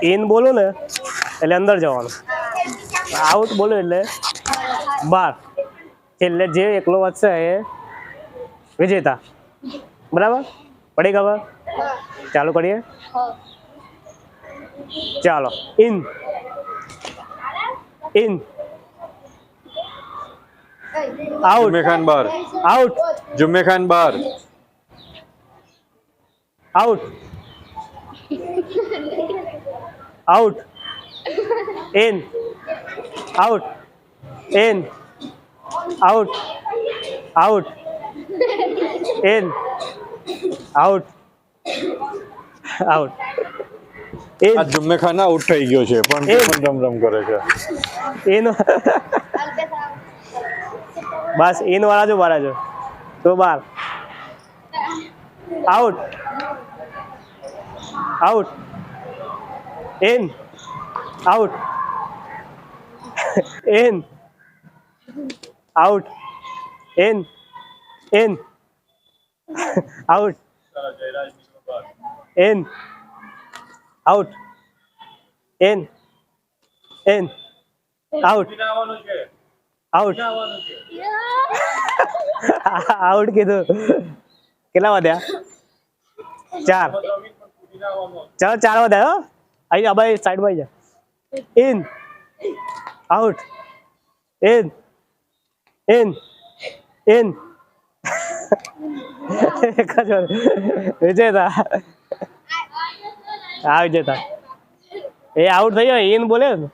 In બોલો ને એટલે અંદર જવાનું, આઉટ બોલો એટલે બહાર. એટલે જે એકલો વાંચશે એ વિજેતા. બરાબર, પડી ખબર? ચાલુ કરીએ. ચાલો. ઇન, ઇન, આઉટ, जुम्मे खान बाहर, આઉટ, जुम्मे खान बाहर, out, out, in, out, in, out, out, in, out, out, in. આ जुम्मे खान आउट થઈ ગયો છે પણ તે પણ રમ કરે છે. ઇન, બસ ઇન વાળા જો બારા જો તો બાર. Out, out, in, out, in, out, in, in, out, in, out, in, in, out, out, out કીધું. કેટલા વધ્યા? 4. ચાલો 4 વધ્યા. હો અહીં ભાઈ સાઈડમાં આવી જા. In, out, in, in, in. એક જ વિજેતા. હા વિજેતા. એ આઉટ થઈ ગયો. ઇન બોલે ને.